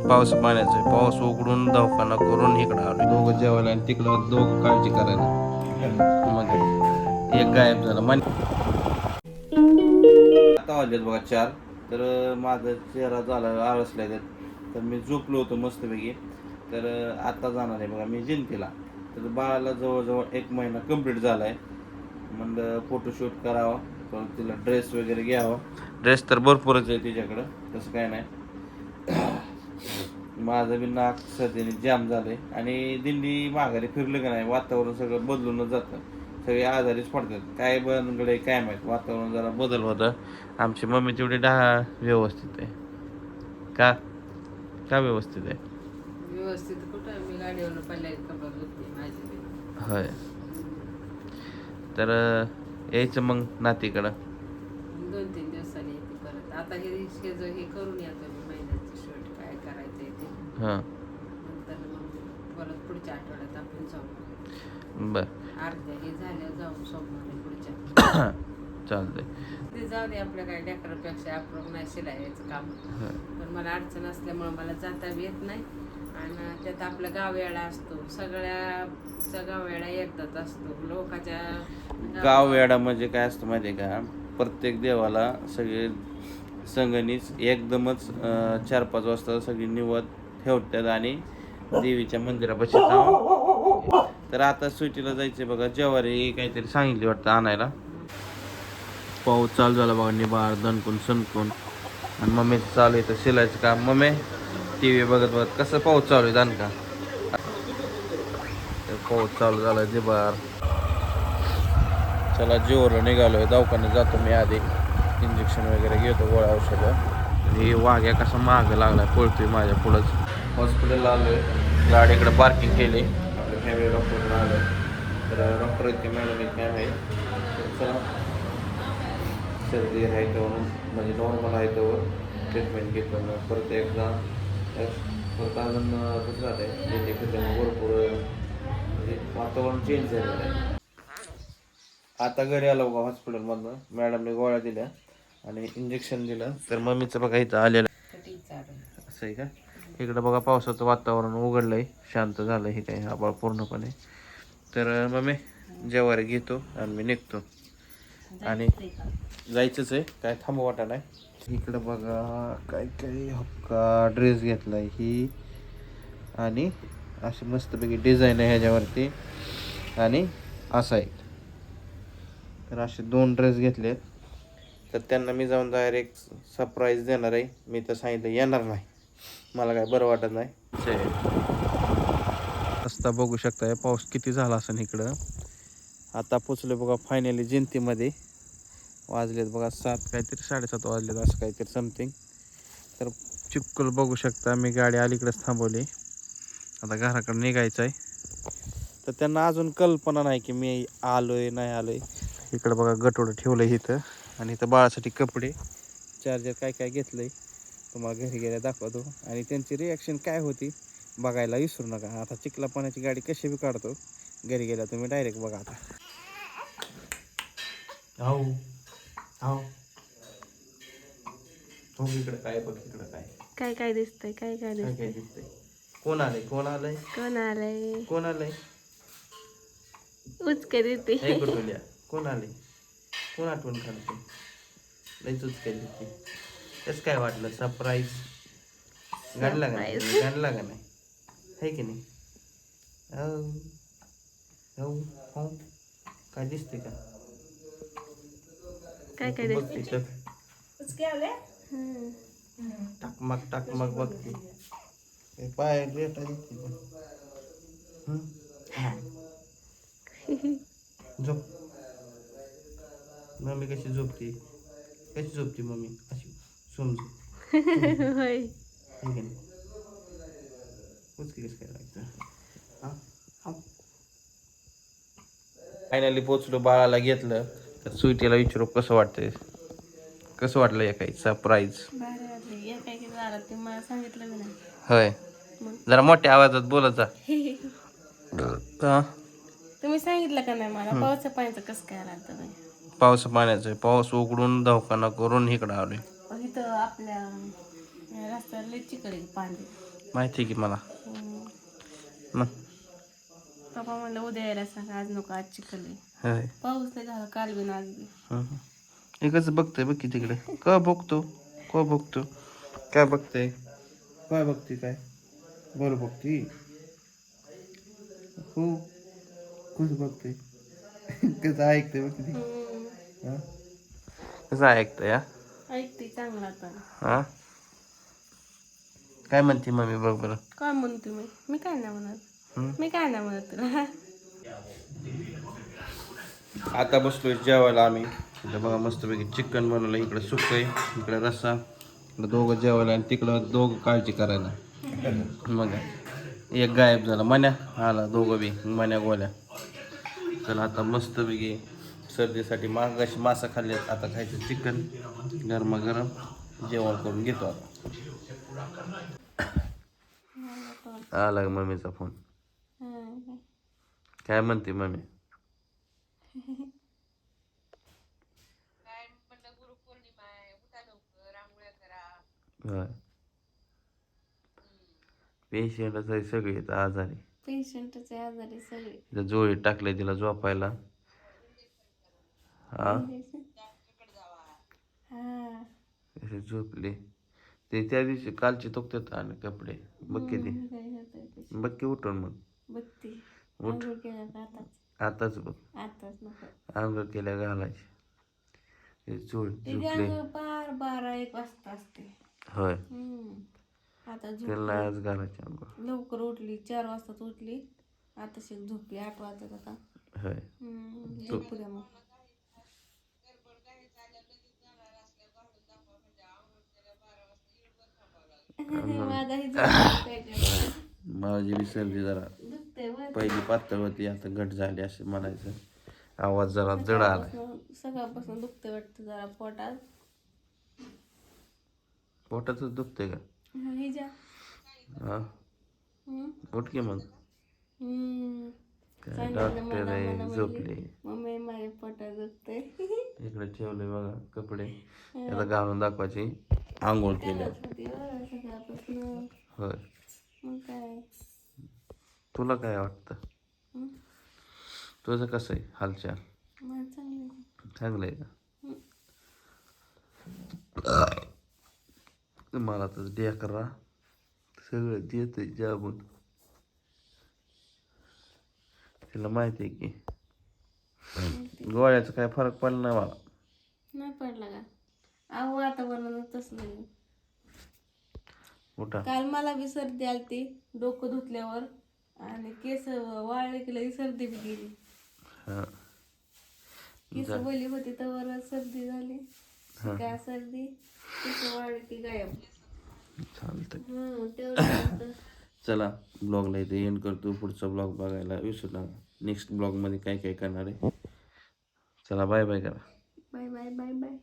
पाऊस पाण्याचं पाऊस उघडून दवाखाना करून इकडं आलो. दोघं जेवायला आणि तिकडं दोघं काळजी करायला. मग एक गायब झाला. आता वाजलेत बघा 4. तर माझा चेहरा झाला आळसलाय तर मी झोपलो होतो मस्तपैकी. तर आता जाणार आहे बघा मी जिंतीला. तर बाळाला जवळजवळ 1 महिना कंप्लीट झाला आहे. म्हणलं फोटोशूट करावा, परत तिला ड्रेस वगैरे घ्यावा. ड्रेस तर भरपूरच आहे तिच्याकडं, तसं काय नाही. माझं बी नाक सर्दीने जाम झालंय आणि दिंडी माघारी फिरलं का नाही वातावरण सगळं बदलूनच जातं. सगळे आजारीच पडतात. काय बनकडे काय माहीत, वातावरण जरा बदल होतं. आमची मम्मी तेवढी व्यवस्थित आहे. का का व्यवस्थित आहे? व्यवस्थित कुठं, मी गाडीवर पडल्या कपडा धुतली माझी. होय. तर यायचं मग नातीकडं 2-3 दिवसांनी येते परत. आता हे करून या तुम्ही महिन्याचं शूट काय करायचंय ते. हां नंतर मग परत पुढच्या आठवड्यात आपण जाऊ. बरं अर्ध्या हे झाल्यावर जाऊ सोमवारी पुढच्या. चालतंय. ते जाऊ दे, आपल्या काय डेकरापेक्षा आपण नाही शिलाईचं काम. पण मला अडचण असल्यामुळे मला जाता येत नाही. आणि त्यात आपला गाववेळा असतो, सगळ्याचा गाववेळा एकदाच असतो लोकांच्या. गाववेडा म्हणजे काय असतं माहिती आहे का? प्रत्येक देवाला सगळे संगणीच एकदमच 4-5 वाजता सगळी निवद ठेवतात आणि देवीच्या मंदिरापाशी जाऊन. तर आता सुट्टीला जायचे बघा, जेवारी काहीतरी सांगितली वाटतं आणायला. पाऊस चालू झाला बघा, निबार दणकून सणकून. आणि मम्मीचं चालू आहे तर शिलायचं काम. मम्मी टी व्ही बघत बघत कसं पाऊस चालू आहे दणका. पाऊस चालू झाला निबार. चला जीवरला निघालोय, दवाखान्यात जातो मी आधी. इंजेक्शन वगैरे घेतो, गोळ्या औषधं. हे वाघ्या कसा मागं लागलाय, पळतोय माझ्या पुढंच. हॉस्पिटलला आलोय, गाडीकडे पार्किंग केली. आपल्या फॅमिली डॉक्टरकडे आलोय. तर डॉक्टर इतके मॅडम इतके आहे. चला सर्दी आहे तर म्हणजे नॉर्मल आहे तर ट्रीटमेंट घेतो. परत एकदा परत अजून कसं झालं आहे जे भरपूर म्हणजे वातावरण चेंज झालेलं आहे. आता घरी आलो बघा हॉस्पिटलमधनं. मॅडमने गोळ्या दिल्या आणि इंजेक्शन दिलं. तर मम्मीचं बघा इथं आलेलं असं आहे का. इकडं बघा पावसाचं वातावरण उघडलंय, शांत झालं हे काही आभाळ पूर्णपणे. तर मम्मी जेवारी घेतो आणि मी निघतो. आणि जायचंच आहे, काय थांबू वाटा नाही. इकडं बघा काय काय हक्का ड्रेस घेतलाय ही. आणि अशी मस्तपैकी डिझाईन आहे ह्याच्यावरती. आणि असा आहे. तर असे 2 ड्रेस घेतलेत. तर त्यांना मी जाऊन डायरेक्ट सरप्राईज देणार आहे. मी तर सांगितलं येणार नाही, मला काय बरं वाटत नाही. रस्ता बघू शकताय, पाऊस किती झाला असेल इकडं. आता पोचलो बघा फायनली जिंतीमध्ये. वाजलेत बघा 7 काहीतरी 7:30 वाजलेत असं काहीतरी समथिंग. तर चिक्कल बघू शकता. मी गाडी अलीकडेच थांबवली, आता घराकडे निघायचं आहे. तर त्यांना अजून कल्पना नाही की मी आलोय नाही आलोय. इकडं बघा गटोडं ठेवलं आहे इथं. आणि इथं बाळासाठी कपडे, चार्जर काय काय घेतलं आहे तुम्हाला घरी गेल्या दाखवतो. आणि त्यांची रिॲक्शन काय होती बघायला विसरू नका. आता चिखला पाण्याची गाडी कशी बी काढतो, घरी गेल्या तुम्ही डायरेक्ट बघा. आता हो हो हो इकडं काय बघ, इकडं काय काय काय दिसतंय, काय काय काय काय दिसतंय. दिसतंय. कोण आलंय कोण आलंय कोण आलंय? कोण आलंय? उचके देते. हे कुठल्या कोण आले, कोण आठवण काढते लयच उचकाय देते. कसं काय वाटलं सरप्राईज? गाडला का नाही, गाडला का नाही, है की नाही? हो हो काय दिसते का? काय काय बघते दिसतंय? टाकमाक टाकमाक बघते. पाय रेटा दिसते. झोप. मम्मी कशी झोपते, कशी झोपते मम्मी अशी समजू. होय. कसं काय लागतं. फायनली पोचलो, बाळाला घेतलं. तर स्वीटीला विचारू कसं वाटतंय, कसं वाटलं या काही सरप्राईज? होय, जरा मोठ्या आवाजात बोलत जा. तुम्ही सांगितलं का नाही मला पावसा पाण्याचं कसं काय राहतं नाही. पाऊस पाण्याचं पाऊस उघडून दवाखाना करून इकडं आलोय. इथं आपल्या रस्त्याला चिकट पाणी. माहिती आहे की मला. हम्म. मग पप्पा म्हणलं उद्या यायला सांग, आज नको, आज चिखल आहे. होय. पाऊस नाही झाला काल बी आज बी. हे कसं बघतोय बघ की तिकडे. का बघतो काय बघतोय काय बरं बघते हो कसं बघतोय कसं ऐकतोय बघ किती. कसं ऐकतोय हा ऐकते चांगला आता. हा काय म्हणते मम्मी बघ बरं. काय म्हणते मी काय नाही म्हणत तुला. आता बसलोय जेवायला आम्ही. इथं बघा मस्तपैकी चिकन बनवलं. इकडे सुक्क आहे, इकडे रस्सा, इकडे दोघं जेवायला आणि तिकडं दोघं काळजी करायला. मग एक गायब झाला, मन्या आला, दोघं बी मन्या गोल्या. चला आता मस्तपैकी सर्दीसाठी मागाशी मासा खाल्ल्यात, आता खायचं चिकन गरमागरम जेवण करून घेतो आता. आला मम्मीचा फोन. काय म्हणते मम्मी. होय पेशंटच आहे सगळे आजारी. पेशंटच आहे आजारी सगळे. तिला जोळी टाकले तिला झोपायला. हा कसे झोपले ते त्या दिवशी कालचे तोकतात आणि कपडे बक्की ते बक्की उठून मग बत्ती उठ आताच बघ आंघोळ केल्या घालायचे झोपले. बार 12-1 वाजता असते. होय आता त्याला आज घालायचे आंघोळ. लवकर उठली 4 वाजताच उठली. आता झोपली 8 वाजता आता. होय झोपू द्या मग. माझी बी सर्दी जरा पहिली पातळ होती, आता घट झाली असे म्हणायचं. आवाज जरा जड आला. सकाळपासून दुखते वाटतं जरा पोटात. पोटातच दुखते का. हा उठ की मग. काय डॉक्टर आहे झोपले. मम्मी माझ्या पोटात दुखते. इकडे ठेवले बघा कपडे, आता घालून दाखवायचे. आंघोळ केल्या होय. मग काय तुला काय वाटतं तुझं कसं आहे हालचाल. चांगलं आहे का. मला तर ढेकरा सगळं देत जाबून. तिला माहिती आहे की गोळ्याचा काय फरक पडला नाही मला. नाही पडला का. अहो वातावरण तसलं. काल मला बी सर्दी आलती डोकं धुतल्यावर आणि केस वाळले की सर्दी बी गेली. केस वली होती तर सर्दी झाली. काय सर्दी केस वाळले की गायब. चालतंय. चला ब्लॉगला इथे एंड करतो. पुढचा ब्लॉग बघायला विसरू नका. नेक्स्ट ब्लॉग मध्ये काय काय करणार आहे. चला बाय बाय करा. Bye bye bye bye.